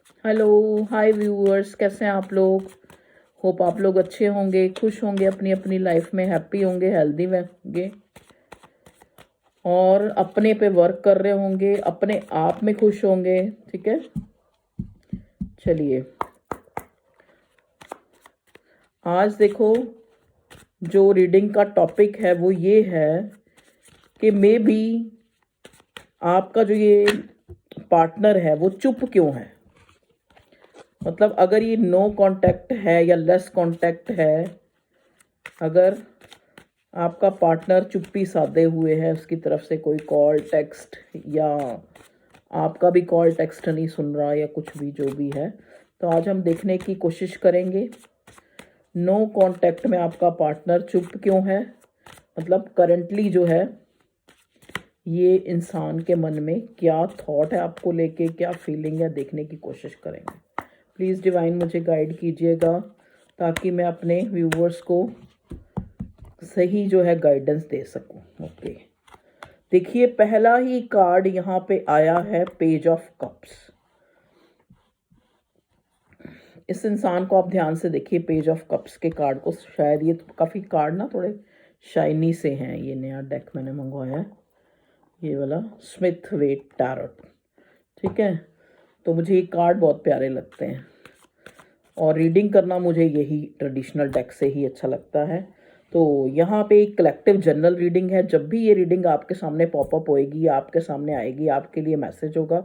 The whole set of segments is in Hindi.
हेलो, हाय व्यूअर्स, कैसे हैं आप लोग। होप आप लोग अच्छे होंगे, खुश होंगे, अपनी अपनी लाइफ में हैप्पी होंगे, हेल्दी होंगे और अपने पे वर्क कर रहे होंगे, अपने आप में खुश होंगे। ठीक है, चलिए आज देखो, जो रीडिंग का टॉपिक है वो ये है कि मे बी आपका जो ये पार्टनर है वो चुप क्यों है। मतलब अगर ये नो कांटेक्ट है या लेस कांटेक्ट है, अगर आपका पार्टनर चुप्पी साधे हुए है, उसकी तरफ से कोई कॉल टेक्स्ट या आपका भी कॉल टेक्स्ट नहीं सुन रहा या कुछ भी जो भी है, तो आज हम देखने की कोशिश करेंगे नो कांटेक्ट में आपका पार्टनर चुप क्यों है। मतलब करंटली जो है ये इंसान के मन में क्या थॉट है आपको लेके, क्या फीलिंग है, देखने की कोशिश करेंगे। प्लीज़ डिवाइन मुझे गाइड कीजिएगा ताकि मैं अपने व्यूवर्स को सही जो है गाइडेंस दे सकूं। ओके, देखिए पहला ही कार्ड यहाँ पे आया है पेज ऑफ कप्स। इस इंसान को आप ध्यान से देखिए, पेज ऑफ कप्स के कार्ड को। शायद ये काफ़ी कार्ड ना थोड़े शाइनी से हैं। ये नया डेक मैंने मंगवाया है, ये वाला स्मिथ वेट टैरोट। ठीक है, तो मुझे ये कार्ड बहुत प्यारे लगते हैं और रीडिंग करना मुझे यही ट्रेडिशनल डेक से ही अच्छा लगता है। तो यहाँ पे एक कलेक्टिव जनरल रीडिंग है। जब भी ये रीडिंग आपके सामने पॉपअप होएगी, आपके सामने आएगी, आपके लिए मैसेज होगा।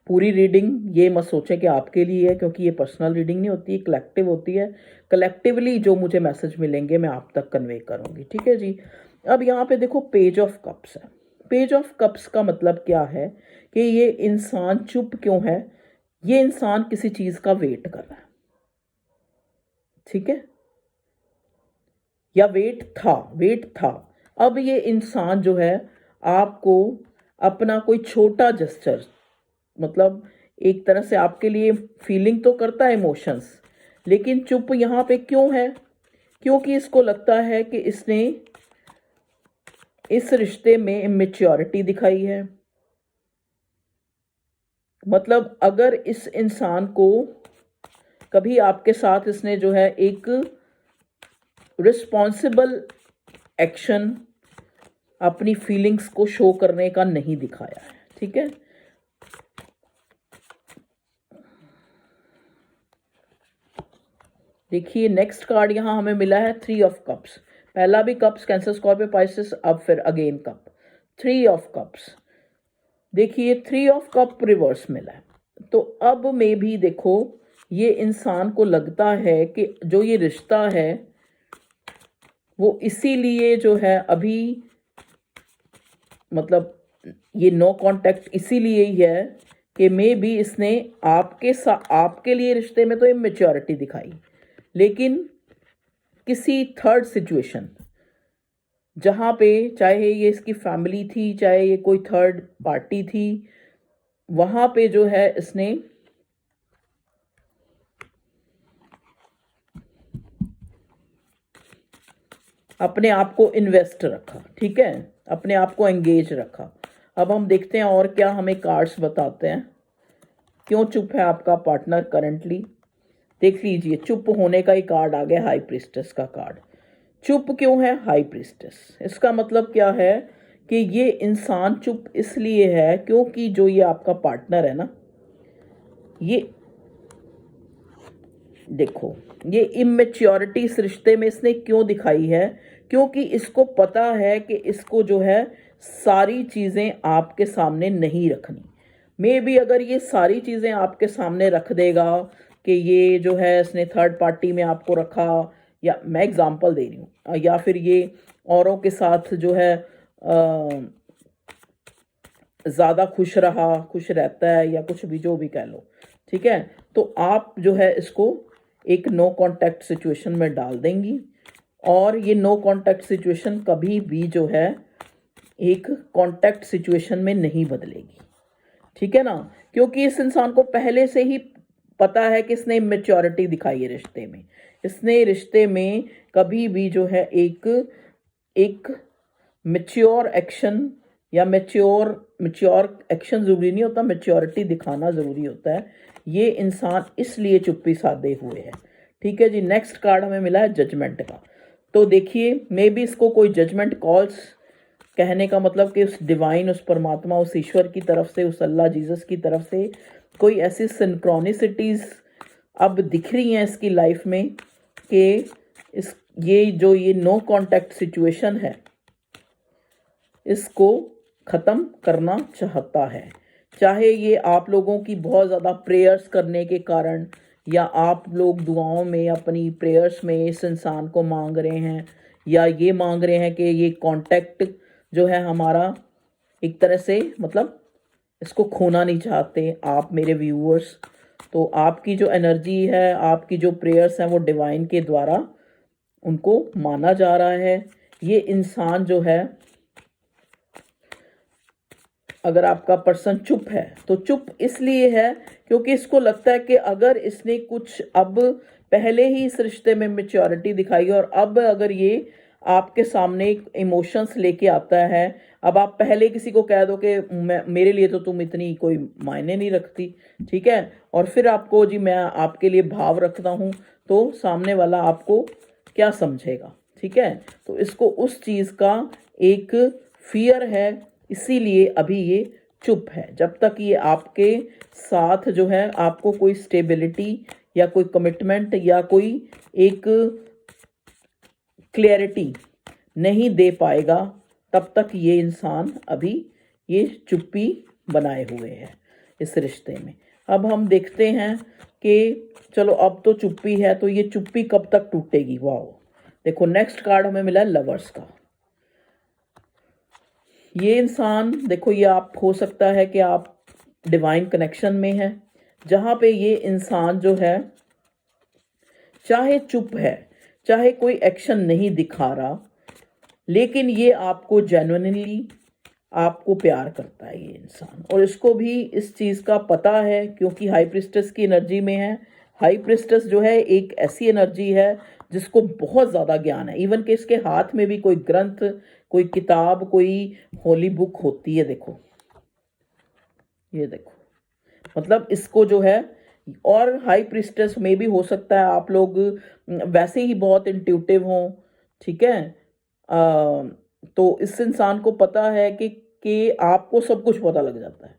पूरी रीडिंग ये मत सोचें कि आपके लिए है, क्योंकि ये पर्सनल रीडिंग नहीं होती, कलेक्टिव होती है। कलेक्टिवली जो मुझे मैसेज मिलेंगे मैं आप तक कन्वे करूँगी। ठीक है जी। अब यहाँ पे देखो पेज ऑफ कप्स है। पेज ऑफ कप्स का मतलब क्या है कि ये इंसान चुप क्यों है। ये इंसान किसी चीज़ का वेट कर रहा है। ठीक है, या वेट था। अब ये इंसान जो है आपको अपना कोई छोटा जेस्चर, मतलब एक तरह से आपके लिए फीलिंग तो करता है, इमोशंस, लेकिन चुप यहाँ पे क्यों है। क्योंकि इसको लगता है कि इसने इस रिश्ते में इमेच्योरिटी दिखाई है। मतलब अगर इस इंसान को कभी आपके साथ इसने जो है एक रिस्पॉन्सिबल एक्शन अपनी फीलिंग्स को शो करने का नहीं दिखाया है। ठीक है, देखिए नेक्स्ट कार्ड यहां हमें मिला है थ्री ऑफ कप्स। पहला भी कप्स, कैंसर, स्कॉर्पियो, पाइसेस, अब फिर again cup, three of cups. देखिए थ्री ऑफ कप रिवर्स मिला है। तो अब में भी देखो, ये इंसान को लगता है कि जो ये रिश्ता है वो इसीलिए जो है अभी, मतलब ये नो कांटेक्ट इसीलिए ही है कि मे बी इसने आपके लिए रिश्ते में तो इमेच्योरिटी दिखाई, लेकिन किसी थर्ड सिचुएशन, जहाँ पे चाहे ये इसकी फैमिली थी, चाहे ये कोई थर्ड पार्टी थी, वहाँ पे जो है इसने अपने आप को इन्वेस्ट रखा। ठीक है, अपने आप को एंगेज रखा। अब हम देखते हैं और क्या हमें कार्ड्स बताते हैं। क्यों चुप है आपका पार्टनर करंटली। देख लीजिए, चुप होने का ही कार्ड आ गया, हाई प्रीस्टेस का कार्ड। चुप क्यों है हाई प्रीस्टेस, इसका मतलब क्या है कि ये इंसान चुप इसलिए है क्योंकि जो ये आपका पार्टनर है ना, ये देखो, ये इमेच्योरिटी इस रिश्ते में इसने क्यों दिखाई है। क्योंकि इसको पता है कि इसको जो है सारी चीज़ें आपके सामने नहीं रखनी। मे बी अगर ये सारी चीज़ें आपके सामने रख देगा कि ये जो है इसने थर्ड पार्टी में आपको रखा, या मैं एग्जांपल दे रही हूँ, या फिर ये औरों के साथ जो है ज़्यादा खुश रहता है, या कुछ भी जो भी कह लो। ठीक है, तो आप जो है इसको एक नो कांटेक्ट सिचुएशन में डाल देंगी, और ये नो कांटेक्ट सिचुएशन कभी भी जो है एक कांटेक्ट सिचुएशन में नहीं बदलेगी। ठीक है ना, क्योंकि इस इंसान को पहले से ही पता है कि इसने मैच्योरिटी दिखाई है रिश्ते में। इसने रिश्ते में कभी भी जो है एक मैच्योर एक्शन या मैच्योर मैच्योर एक्शन ज़रूरी नहीं होता, मैच्योरिटी दिखाना ज़रूरी होता है। ये इंसान इसलिए चुप्पी साधे हुए है। ठीक है जी। नेक्स्ट कार्ड हमें मिला है जजमेंट का। तो देखिए, मे बी इसको कोई जजमेंट कॉल्स, कहने का मतलब कि उस डिवाइन, उस परमात्मा, उस ईश्वर की तरफ से, उस अल्लाह जीसस की तरफ से कोई ऐसी सिंक्रोनिसिटीज़ अब दिख रही हैं इसकी लाइफ में कि ये नो कांटेक्ट सिचुएशन है, इसको ख़त्म करना चाहता है। चाहे ये आप लोगों की बहुत ज़्यादा प्रेयर्स करने के कारण, या आप लोग दुआओं में, अपनी प्रेयर्स में इस इंसान को मांग रहे हैं, या ये मांग रहे हैं कि ये कांटेक्ट जो है हमारा, एक तरह से मतलब इसको खोना नहीं चाहते आप मेरे व्यूअर्स। तो आपकी जो एनर्जी है, आपकी जो प्रेयर्स हैं, वो डिवाइन के द्वारा उनको माना जा रहा है। ये इंसान जो है, अगर आपका पर्सन चुप है तो चुप इसलिए है क्योंकि इसको लगता है कि अगर इसने कुछ अब पहले ही इस रिश्ते में मैच्योरिटी दिखाई, और अब अगर ये आपके सामने इमोशंस लेके आता है, अब आप पहले किसी को कह दो कि मेरे लिए तो तुम इतनी कोई मायने नहीं रखती, ठीक है, और फिर आपको जी मैं आपके लिए भाव रखता हूँ, तो सामने वाला आपको क्या समझेगा। ठीक है, तो इसको उस चीज़ का एक फियर है, इसीलिए अभी ये चुप है। जब तक ये आपके साथ जो है आपको कोई स्टेबिलिटी या कोई कमिटमेंट या कोई एक क्लैरिटी नहीं दे पाएगा, तब तक ये इंसान अभी ये चुप्पी बनाए हुए है इस रिश्ते में। अब हम देखते हैं कि चलो अब तो चुप्पी है, तो ये चुप्पी कब तक टूटेगी। वाह, देखो नेक्स्ट कार्ड हमें मिला है लवर्स का। ये इंसान, देखो ये आप हो सकता है कि आप डिवाइन कनेक्शन में है, जहाँ पे ये इंसान जो है चाहे चुप है, चाहे कोई एक्शन नहीं दिखा रहा, लेकिन ये आपको जेन्युइनली आपको प्यार करता है ये इंसान, और इसको भी इस चीज़ का पता है क्योंकि हाई प्रिस्टेस की एनर्जी में है। हाई प्रिस्टेस जो है एक ऐसी एनर्जी है जिसको बहुत ज़्यादा ज्ञान है, इवन कि इसके हाथ में भी कोई ग्रंथ, कोई किताब, कोई होली बुक होती है। देखो ये देखो, मतलब इसको जो है, और हाई प्रिस्टेस में भी हो सकता है आप लोग वैसे ही बहुत इंट्यूटिव हों, ठीक है, तो इस इंसान को पता है कि आपको सब कुछ पता लग जाता है,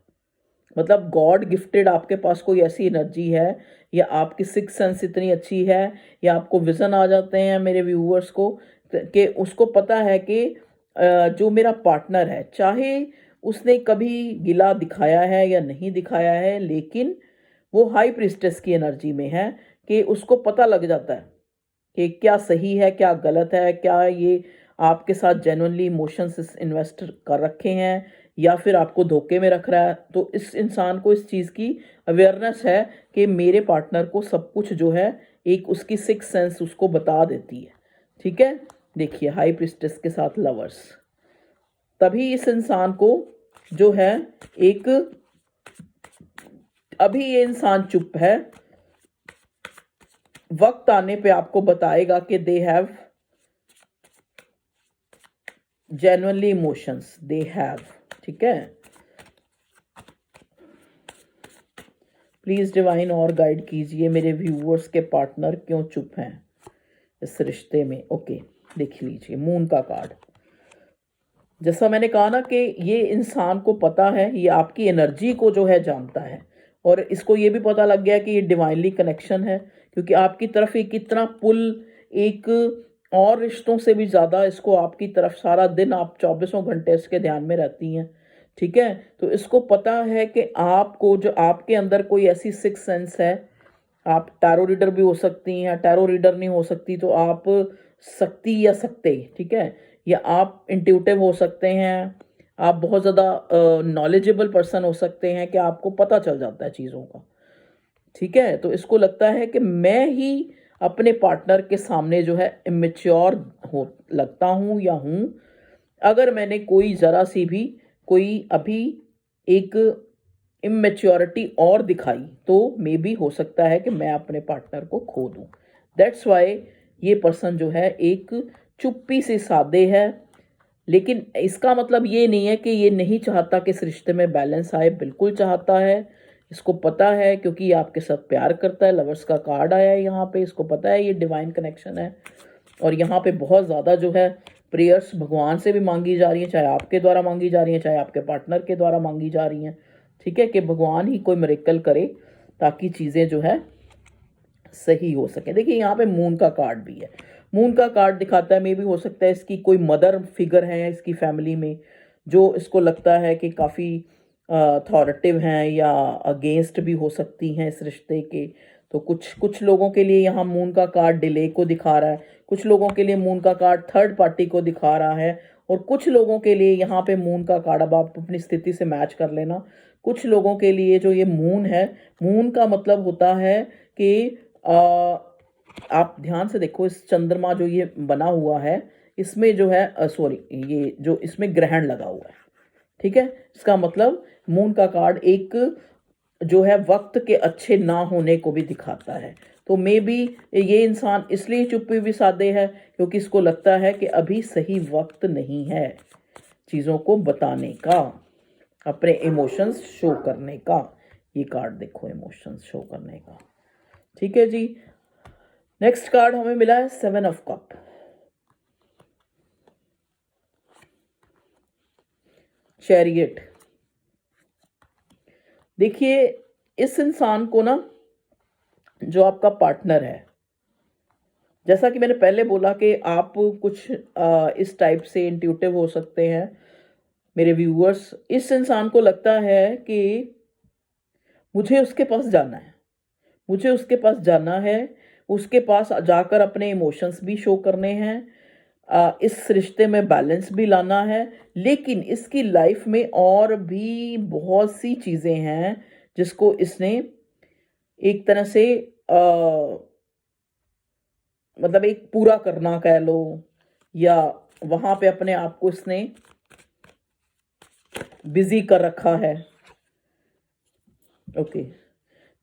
मतलब गॉड गिफ्टेड आपके पास कोई ऐसी एनर्जी है, या आपकी सिक्स सेंस इतनी अच्छी है, या आपको विजन आ जाते हैं मेरे व्यूअर्स को, कि उसको पता है कि जो मेरा पार्टनर है, चाहे उसने कभी गिला दिखाया है या नहीं दिखाया है, लेकिन वो हाई प्रिस्टेस की एनर्जी में है कि उसको पता लग जाता है कि क्या सही है, क्या गलत है, क्या ये आपके साथ जेन्युइनली इमोशंस इन्वेस्ट कर रखे हैं या फिर आपको धोखे में रख रहा है। तो इस इंसान को इस चीज़ की अवेयरनेस है कि मेरे पार्टनर को सब कुछ जो है, एक उसकी सिक्स सेंस उसको बता देती है। ठीक है, देखिए हाई प्रिस्टेस के साथ लवर्स, तभी इस इंसान को जो है एक, अभी ये इंसान चुप है, वक्त आने पे आपको बताएगा कि they have genuinely emotions, they have. ठीक है, प्लीज डिवाइन और गाइड कीजिए मेरे व्यूअर्स के पार्टनर क्यों चुप हैं इस रिश्ते में। ओके, देख लीजिए मून का कार्ड। जैसा मैंने कहा ना कि ये इंसान को पता है, ये आपकी एनर्जी को जो है जानता है, और इसको ये भी पता लग गया कि ये डिवाइनली कनेक्शन है, क्योंकि आपकी तरफ एक इतना पुल, एक और रिश्तों से भी ज़्यादा इसको आपकी तरफ, सारा दिन आप 24 घंटे इसके ध्यान में रहती हैं। ठीक है, तो इसको पता है कि आपको, जो आपके अंदर कोई ऐसी सिक्स सेंस है, आप टैरो रीडर भी हो सकती हैं, टैरो रीडर नहीं हो सकती तो आप सकती या सकते, ठीक है, या आप इंट्यूटिव हो सकते हैं, आप बहुत ज़्यादा नॉलेजेबल पर्सन हो सकते हैं कि आपको पता चल जाता है चीज़ों का। ठीक है, तो इसको लगता है कि मैं ही अपने पार्टनर के सामने जो है इमेच्योर हो लगता हूँ या हूँ, अगर मैंने कोई ज़रा सी भी कोई अभी एक इमेच्योरिटी और दिखाई, तो मे बी हो सकता है कि मैं अपने पार्टनर को खो दूँ। दैट्स वाई ये पर्सन जो है एक चुप्पी से साधे है, लेकिन इसका मतलब ये नहीं है कि ये नहीं चाहता कि इस रिश्ते में बैलेंस आए, बिल्कुल चाहता है। इसको पता है क्योंकि ये आपके साथ प्यार करता है। लवर्स का कार्ड आया है यहाँ पे, इसको पता है ये डिवाइन कनेक्शन है। और यहाँ पे बहुत ज़्यादा जो है प्रेयर्स भगवान से भी मांगी जा रही हैं, चाहे आपके द्वारा मांगी जा रही हैं, चाहे आपके पार्टनर के द्वारा मांगी जा रही हैं। ठीक है, कि भगवान ही कोई मिरेकल करे ताकि चीज़ें जो है सही हो सके। देखिए यहाँ पे मून का कार्ड भी है। मून का कार्ड दिखाता है मे भी हो सकता है इसकी कोई मदर फिगर है इसकी फैमिली में, जो इसको लगता है कि काफ़ी अथॉरिटिव हैं या अगेंस्ट भी हो सकती हैं इस रिश्ते के। तो कुछ कुछ लोगों के लिए यहाँ मून का कार्ड डिले को दिखा रहा है, कुछ लोगों के लिए मून का कार्ड थर्ड पार्टी को दिखा रहा है, और कुछ लोगों के लिए यहाँ पे मून का कार्ड, अब आप अपनी स्थिति से मैच कर लेना। कुछ लोगों के लिए जो ये मून है, मून का मतलब होता है कि आप ध्यान से देखो, इस चंद्रमा जो ये बना हुआ है इसमें जो है सॉरी, ये जो इसमें ग्रहण लगा हुआ है। ठीक है, इसका मतलब मून का कार्ड एक जो है वक्त के अच्छे ना होने को भी दिखाता है। तो मे बी ये इंसान इसलिए चुप्पी भी साधे है क्योंकि इसको लगता है कि अभी सही वक्त नहीं है चीज़ों को बताने का, अपने इमोशंस शो करने का। ये कार्ड देखो, इमोशंस शो करने का। ठीक है जी। नेक्स्ट कार्ड हमें मिला है 7 ऑफ कप। चैरियट। देखिए इस इंसान को ना, जो आपका पार्टनर है, जैसा कि मैंने पहले बोला कि आप कुछ इस टाइप से इंट्यूटिव हो सकते हैं मेरे व्यूअर्स। इस इंसान को लगता है कि मुझे उसके पास जाना है, मुझे उसके पास जाना है, उसके पास जाकर अपने इमोशंस भी शो करने हैं, इस रिश्ते में बैलेंस भी लाना है। लेकिन इसकी लाइफ में और भी बहुत सी चीज़ें हैं जिसको इसने एक तरह से मतलब एक पूरा करना कह लो, या वहाँ पे अपने आप को इसने बिजी कर रखा है। ओके,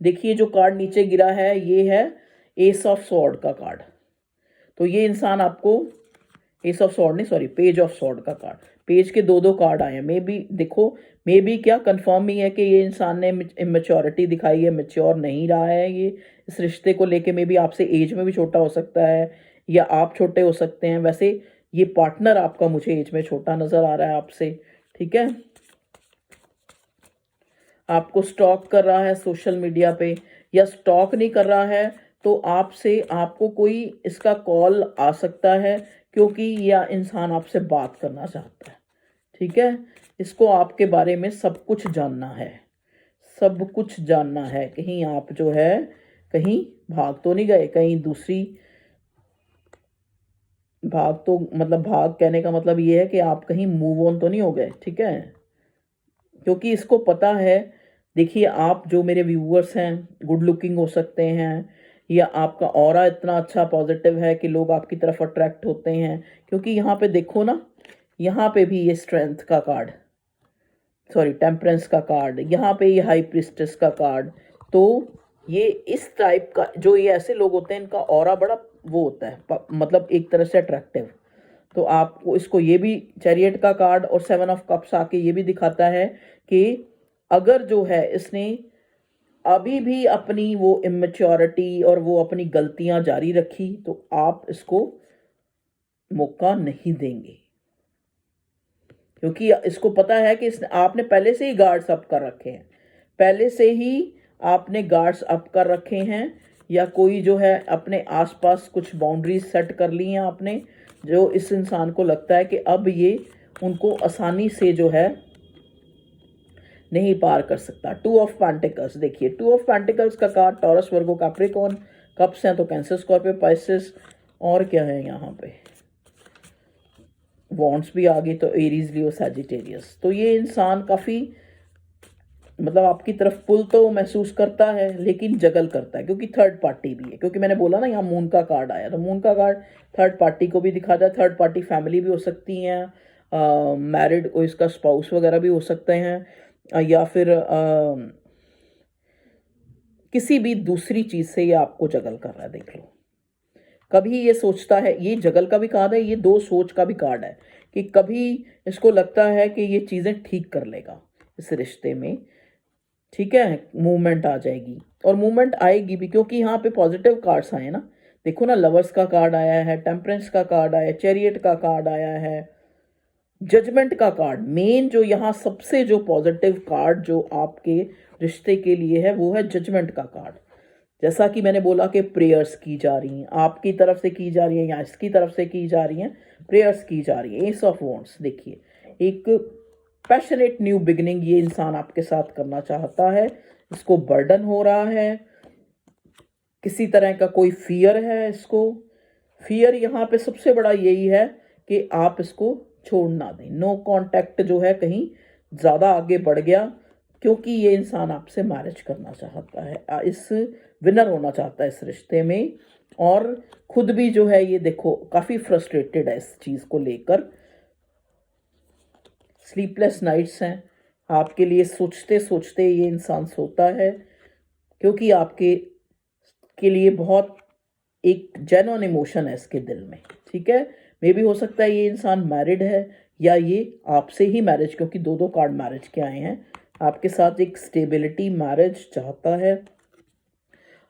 देखिए जो कार्ड नीचे गिरा है ये है एस ऑफ सॉर्ड का कार्ड। तो ये इंसान आपको, एस ऑफ सॉर्ड नहीं सॉरी, पेज ऑफ सॉर्ड का कार्ड, पेज के दो दो कार्ड आए हैं। मे बी देखो, मे बी क्या कंफर्म ही है कि ये इंसान ने इमेच्योरिटी दिखाई है, मेच्योर नहीं रहा है ये इस रिश्ते को लेके। मे बी आपसे एज में भी छोटा हो सकता है या आप छोटे हो सकते हैं। वैसे ये पार्टनर आपका मुझे एज में छोटा नजर आ रहा है आपसे। ठीक है, आपको स्टॉक कर रहा है सोशल मीडिया पे, या स्टॉक नहीं कर रहा है तो आपसे आपको कोई इसका कॉल आ सकता है क्योंकि यह इंसान आपसे बात करना चाहता है। ठीक है, इसको आपके बारे में सब कुछ जानना है, सब कुछ जानना है। कहीं आप जो है कहीं भाग तो नहीं गए, कहीं दूसरी भाग तो मतलब भाग कहने का मतलब ये है कि आप कहीं मूव ऑन तो नहीं हो गए। ठीक है, क्योंकि इसको पता है। देखिए आप जो मेरे व्यूअर्स हैं गुड लुकिंग हो सकते हैं, या आपका ऑरा इतना अच्छा पॉजिटिव है कि लोग आपकी तरफ अट्रैक्ट होते हैं। क्योंकि यहाँ पे देखो ना, यहाँ पे भी ये स्ट्रेंथ का कार्ड, सॉरी टेम्परेंस का कार्ड, यहाँ पे ये हाई प्रिस्टेस का कार्ड। तो ये इस टाइप का, जो ये ऐसे लोग होते हैं इनका ऑरा बड़ा वो होता है मतलब एक तरह से अट्रैक्टिव। तो आपको इसको ये भी चैरियट का कार्ड और 7 ऑफ कप्स आके ये भी दिखाता है कि अगर जो है इसने अभी भी अपनी वो इमेच्योरिटी और वो अपनी गलतियां जारी रखी तो आप इसको मौका नहीं देंगे, क्योंकि इसको पता है कि इसने आपने पहले से ही गार्ड्स अप कर रखे हैं, पहले से ही आपने गार्ड्स अप कर रखे हैं, या कोई जो है अपने आसपास कुछ बाउंड्रीज सेट कर ली हैं आपने, जो इस इंसान को लगता है कि अब ये उनको आसानी से जो है नहीं पार कर सकता। 2 ऑफ पेंटिकल्स, देखिए 2 ऑफ पेंटिकल्स का card Taurus Virgo Capricorn, cups हैं तो कैंसर स्कॉर्पियो पाइसेस, और क्या है यहाँ पे वॉन्ड्स भी आ गई तो एरीज लियो सैजिटेरियस। तो ये इंसान काफ़ी मतलब आपकी तरफ पुल तो महसूस करता है लेकिन जगल करता है, क्योंकि थर्ड पार्टी भी है। क्योंकि मैंने बोला ना यहाँ मून का कार्ड आया, तो मून का कार्ड थर्ड पार्टी को भी दिखाता है। थर्ड पार्टी फैमिली भी हो सकती हैं, मैरिड कोई इसका स्पाउस वगैरह भी हो सकते हैं, या फिर किसी भी दूसरी चीज़ से ये आपको जगल कर रहा है। देख लो, कभी ये सोचता है, ये जगल का भी कार्ड है, ये 2 सोच का भी कार्ड है, कि कभी इसको लगता है कि ये चीज़ें ठीक कर लेगा इस रिश्ते में, ठीक है, मूवमेंट आ जाएगी, और मूवमेंट आएगी भी, क्योंकि यहाँ पे पॉजिटिव कार्ड्स आए ना। देखो ना, लवर्स का कार्ड आया है, टेम्परेंस का कार्ड आया है, चैरियट का कार्ड आया है, जजमेंट का कार्ड। मेन जो यहाँ सबसे जो पॉजिटिव कार्ड जो आपके रिश्ते के लिए है वो है जजमेंट का कार्ड। जैसा कि मैंने बोला कि प्रेयर्स की जा रही हैं, आपकी तरफ से की जा रही हैं या इसकी तरफ से की जा रही हैं, प्रेयर्स की जा रही है। एस ऑफ वॉन्ड्स, देखिए, एक पैशनेट न्यू बिगिनिंग ये इंसान आपके साथ करना चाहता है। इसको बर्डन हो रहा है, किसी तरह का कोई फियर है इसको। फियर यहाँ पे सबसे बड़ा यही है कि आप इसको छोड़ ना दें। नो कांटेक्ट जो है कहीं ज़्यादा आगे बढ़ गया, क्योंकि ये इंसान आपसे मैरिज करना चाहता है, इस विनर होना चाहता है इस रिश्ते में, और खुद भी जो है ये देखो काफ़ी फ्रस्ट्रेटेड है इस चीज़ को लेकर। स्लीपलेस नाइट्स हैं आपके लिए, सोचते सोचते ये इंसान सोता है, क्योंकि आपके के लिए बहुत एक जेन्युइन इमोशन है इसके दिल में, ठीक है। मे भी हो सकता है ये इंसान मैरिड है, या ये आपसे ही मैरिज, क्योंकि 2 कार्ड मैरिज के आए हैं, आपके साथ एक स्टेबिलिटी मैरिज चाहता है,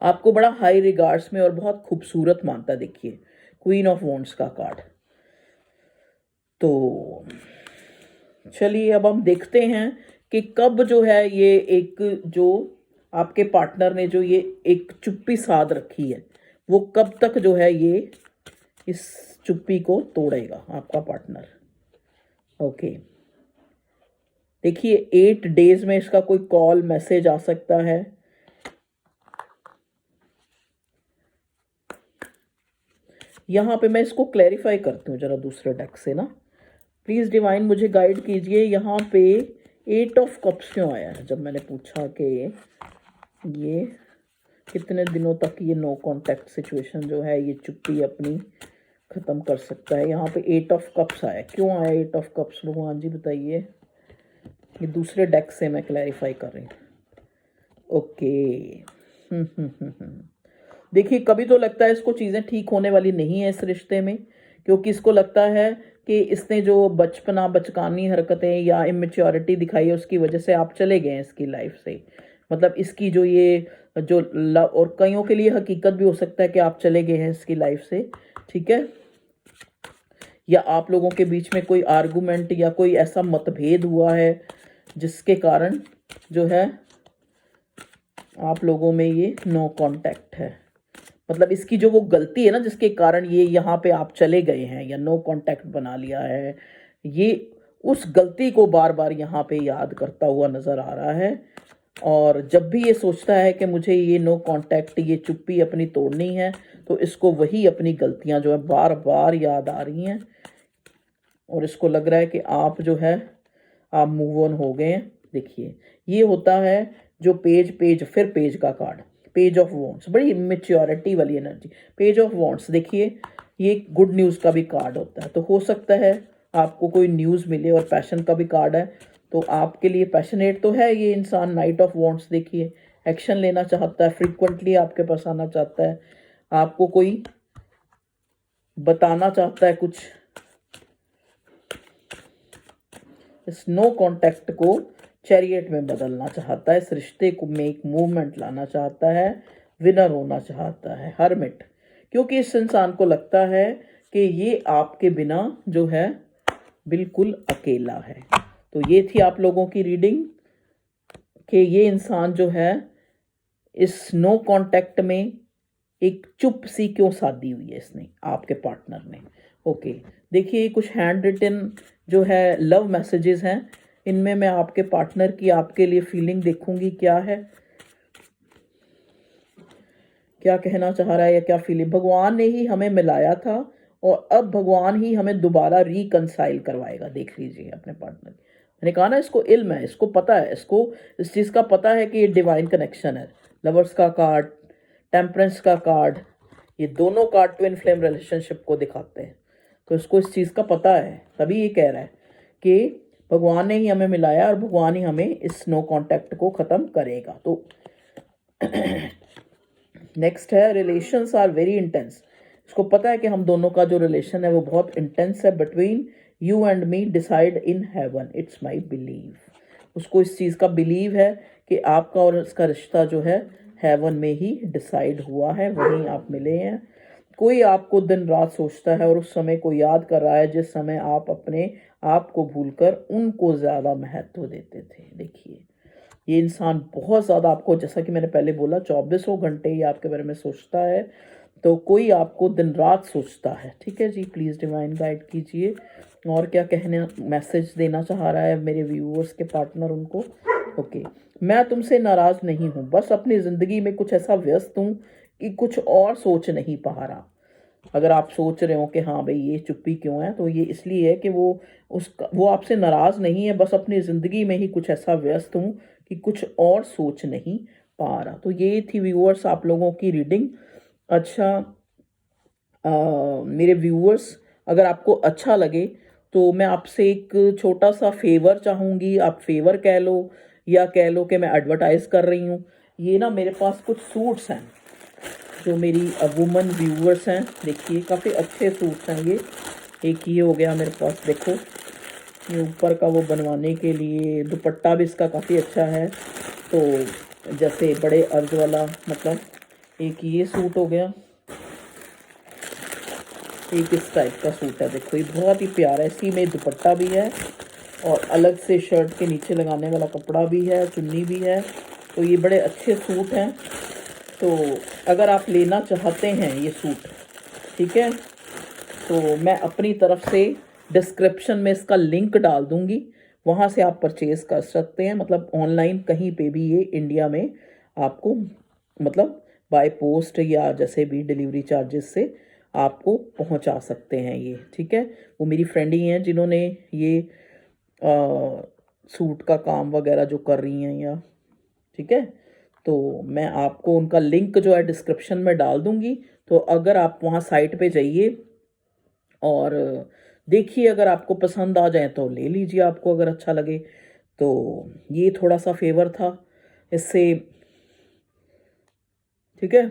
आपको बड़ा हाई रिगार्ड्स में और बहुत खूबसूरत मानता है। देखिए, क्वीन ऑफ वॉन्ड्स का कार्ड। तो चलिए अब हम देखते हैं कि कब जो है ये एक जो आपके पार्टनर ने जो ये एक चुप्पी साध रखी है, वो कब तक जो है ये इस चुप्पी को तोड़ेगा आपका पार्टनर। ओके, देखिए 8 डेज में इसका कोई कॉल मैसेज आ सकता है। यहाँ पे मैं इसको क्लैरिफाई करती हूँ जरा दूसरे डेक से ना। प्लीज़ डिवाइन मुझे गाइड कीजिए, यहाँ पे 8 ऑफ कप्स क्यों आया है। जब मैंने पूछा कि ये कितने दिनों तक ये नो कांटेक्ट सिचुएशन जो है ये चुप्पी अपनी ख़त्म कर सकता है, यहाँ पे 8 ऑफ कप्स आया, क्यों आया 8 ऑफ कप्स भगवान जी बताइए। ये दूसरे डेक से मैं क्लैरिफाई कर रही हूँ। ओके, देखिए कभी तो लगता है इसको चीज़ें ठीक होने वाली नहीं है इस रिश्ते में, क्योंकि इसको लगता है कि इसने जो बचकानी हरकतें या इमेच्योरिटी दिखाई है उसकी वजह से आप चले गए हैं इसकी लाइफ से। मतलब इसकी जो ये जो लव, और कईयों के लिए हकीकत भी हो सकता है कि आप चले गए हैं इसकी लाइफ से, ठीक है, या आप लोगों के बीच में कोई आर्गुमेंट या कोई ऐसा मतभेद हुआ है जिसके कारण जो है आप लोगों में ये नो कांटेक्ट है। मतलब इसकी जो वो गलती है ना जिसके कारण ये यहाँ पे आप चले गए हैं या नो कांटेक्ट बना लिया है, ये उस गलती को बार बार यहाँ पे याद करता हुआ नज़र आ रहा है। और जब भी ये सोचता है कि मुझे ये नो कांटेक्ट, ये चुप्पी अपनी तोड़नी है, तो इसको वही अपनी गलतियाँ जो है बार बार याद आ रही हैं, और इसको लग रहा है कि आप जो है आप मूव ऑन हो गए हैं। देखिए ये होता है जो पेज का कार्ड, पेज ऑफ वॉन्ड्स, बड़ी मेच्योरिटी वाली एनर्जी। पेज ऑफ वॉन्ड्स देखिए ये गुड न्यूज़ का भी कार्ड होता है, तो हो सकता है आपको कोई न्यूज़ मिले, और पैशन का भी कार्ड है, तो आपके लिए पैशनेट तो है ये इंसान। नाइट ऑफ वॉन्ड्स देखिए, एक्शन लेना चाहता है, फ्रीक्वेंटली आपके पास आना चाहता है, आपको कोई बताना चाहता है कुछ, इस नो कांटेक्ट को चैरियट में बदलना चाहता है, इस रिश्ते को में एक मूवमेंट लाना चाहता है, विनर होना चाहता है, हर्मिट, क्योंकि इस इंसान को लगता है कि ये आपके बिना जो है बिल्कुल अकेला है। तो ये थी आप लोगों की रीडिंग कि ये इंसान जो है इस नो कांटेक्ट में एक चुप सी क्यों साधी हुई है इसने, आपके पार्टनर ने। ओके, देखिए कुछ हैंड रिटन जो है लव मैसेजेस हैं, इनमें मैं आपके पार्टनर की आपके लिए फीलिंग देखूंगी क्या है, क्या कहना चाह रहा है या क्या फीलिंग। भगवान ने ही हमें मिलाया था और अब भगवान ही हमें दोबारा रिकंसाइल करवाएगा। देख लीजिए अपने पार्टनर, मैंने कहा ना इसको इल्म है, इसको पता है, इसको इस चीज़ का पता है कि ये डिवाइन कनेक्शन है। लवर्स का कार्ड, टेम्परेंस का कार्ड, ये दोनों कार्ड ट्विन फ्लेम रिलेशनशिप को दिखाते हैं, तो इसको इस चीज़ का पता है, तभी ये कह रहा है कि भगवान ने ही हमें मिलाया और भगवान ही हमें इस नो कांटेक्ट को ख़त्म करेगा। तो नेक्स्ट है रिलेशंस आर वेरी इंटेंस। उसको पता है कि हम दोनों का जो रिलेशन है वो बहुत इंटेंस है, between you and me, decide in heaven, it's my believe. उसको इस चीज़ का बिलीव है कि आपका और उसका रिश्ता जो है हेवन में ही डिसाइड हुआ है, वहीं आप मिले हैं। कोई आपको दिन रात सोचता है और उस समय को याद कर रहा है जिस समय आप अपने आप को भूलकर उनको ज़्यादा महत्व देते थे। देखिए, ये इंसान बहुत ज़्यादा आपको, जैसा कि मैंने पहले बोला, 24 घंटे ही आपके बारे में सोचता है। तो कोई आपको दिन रात सोचता है। ठीक है जी, प्लीज़ डिवाइन गाइड कीजिए। और क्या कहने मैसेज देना चाह रहा है मेरे व्यूअर्स के पार्टनर उनको। ओके, मैं तुमसे नाराज़ नहीं हूँ, बस अपनी ज़िंदगी में कुछ ऐसा व्यस्त हूँ कि कुछ और सोच नहीं पा रहा। अगर आप सोच रहे हो कि हाँ भाई ये चुप्पी क्यों है, तो ये इसलिए है कि वो आपसे नाराज़ नहीं है, बस अपनी ज़िंदगी में ही कुछ ऐसा व्यस्त हूँ कि कुछ और सोच नहीं पा रहा। तो ये थी व्यूअर्स आप लोगों की रीडिंग। अच्छा, मेरे व्यूअर्स, अगर आपको अच्छा लगे तो मैं आपसे एक छोटा सा फेवर चाहूँगी। आप फेवर कह लो या कह लो कि मैं एडवर्टाइज़ कर रही हूँ। ये ना मेरे पास कुछ सूट्स हैं जो मेरी वुमन व्यूअर्स हैं। देखिए, काफ़ी अच्छे सूट्स हैं ये। एक ये हो गया मेरे पास, देखो ये ऊपर का वो बनवाने के लिए, दुपट्टा भी इसका काफ़ी अच्छा है। तो जैसे बड़े अर्ज वाला, मतलब एक ये सूट हो गया, एक इस टाइप का सूट है। देखो ये बहुत ही प्यारा है, इसी में दुपट्टा भी है और अलग से शर्ट के नीचे लगाने वाला कपड़ा भी है, चुन्नी भी है। तो ये बड़े अच्छे सूट हैं। तो अगर आप लेना चाहते हैं ये सूट, ठीक है, तो मैं अपनी तरफ से डिस्क्रिप्शन में इसका लिंक डाल दूंगी, वहाँ से आप परचेज़ कर सकते हैं। मतलब ऑनलाइन कहीं पे भी ये इंडिया में आपको, मतलब बाय पोस्ट या जैसे भी डिलीवरी चार्जेस से आपको पहुंचा सकते हैं ये। ठीक है, वो मेरी फ्रेंड ही हैं जिन्होंने ये सूट का काम वगैरह जो कर रही हैं, या ठीक है, तो मैं आपको उनका लिंक जो है डिस्क्रिप्शन में डाल दूंगी। तो अगर आप वहाँ साइट पे जाइए और देखिए, अगर आपको पसंद आ जाए तो ले लीजिए, आपको अगर अच्छा लगे तो। ये थोड़ा सा फेवर था इससे। ठीक है,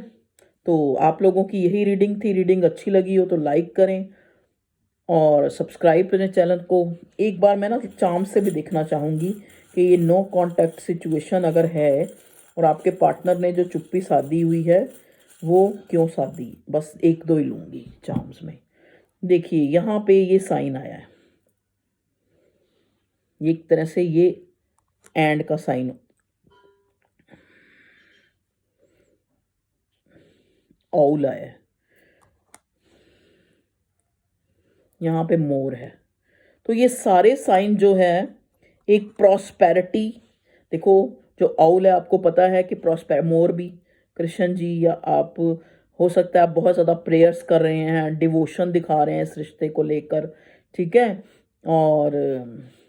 तो आप लोगों की यही रीडिंग थी। रीडिंग अच्छी लगी हो तो लाइक करें और सब्सक्राइब करें चैनल को। एक बार मैं ना चार्म से भी देखना चाहूँगी कि ये नो कांटेक्ट सिचुएशन अगर है और आपके पार्टनर ने जो चुप्पी साधी हुई है वो क्यों साधी। बस एक दो ही लूँगी चार्म्स में। देखिए यहाँ पे ये साइन आया है, ये एक तरह से ये एंड का साइन, औल आया है, यहाँ पे मोर है। तो ये सारे साइन जो है एक प्रॉस्पेरिटी, देखो जो औल है आपको पता है कि प्रॉस्पर, मोर भी कृष्ण जी, या आप हो सकता है आप बहुत ज़्यादा प्रेयर्स कर रहे हैं, डिवोशन दिखा रहे हैं इस रिश्ते को लेकर। ठीक है, और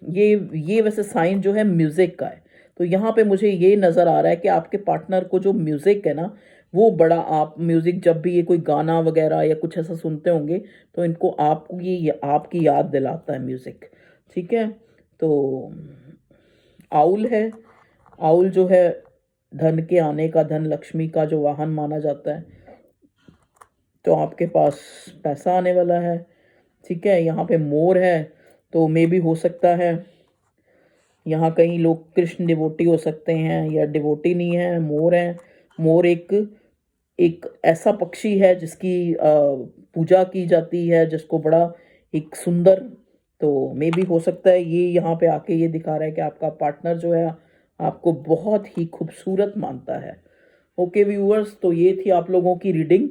ये वैसे साइन जो है म्यूज़िक का है। तो यहाँ पे मुझे ये नज़र आ रहा है कि आपके पार्टनर को जो म्यूज़िक है ना, वो बड़ा, आप म्यूज़िक जब भी ये कोई गाना वगैरह या कुछ ऐसा सुनते होंगे तो इनको आपको ये आपकी याद दिलाता है म्यूज़िक। ठीक है, तो आउल है। आउल जो है धन के आने का, धन लक्ष्मी का जो वाहन माना जाता है। तो आपके पास पैसा आने वाला है। ठीक है, यहाँ पे मोर है, तो मे भी हो सकता है यहाँ कई लोग कृष्ण डिवोटी हो सकते हैं या डिवोटी नहीं है, मोर है। मोर एक एक ऐसा पक्षी है जिसकी पूजा की जाती है, जिसको बड़ा एक सुंदर, तो मे भी हो सकता है ये यहाँ पे आके ये दिखा रहा है कि आपका पार्टनर जो है आपको बहुत ही खूबसूरत मानता है। ओके व्यूअर्स, तो ये थी आप लोगों की रीडिंग।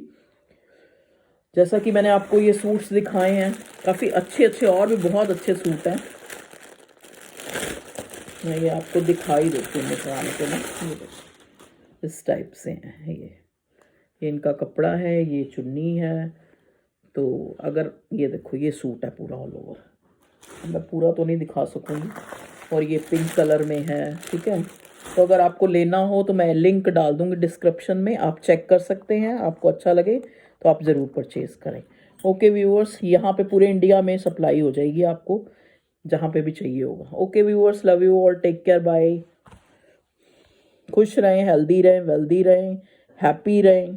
जैसा कि मैंने आपको ये सूट्स दिखाए हैं, काफ़ी अच्छे अच्छे और भी बहुत अच्छे सूट हैं। मैं ये आपको दिखाई देती हूँ निकाल के ना, ये देखो इस टाइप से हैं ये इनका कपड़ा है, ये चुन्नी है। तो अगर ये देखो ये सूट है पूरा ऑल ओवर, मैं पूरा तो नहीं दिखा सकूँगी, और ये पिंक कलर में है। ठीक है, तो अगर आपको लेना हो तो मैं लिंक डाल दूँगी डिस्क्रिप्शन में, आप चेक कर सकते हैं। आपको अच्छा लगे तो आप ज़रूर परचेज़ करें। ओके व्यूअर्स, यहाँ पे पूरे इंडिया में सप्लाई हो जाएगी आपको, जहाँ पे भी चाहिए होगा। Okay viewers, love you all, take care, bye. खुश रहें, हेल्दी रहें, वेल्दी रहें, हैप्पी रहें।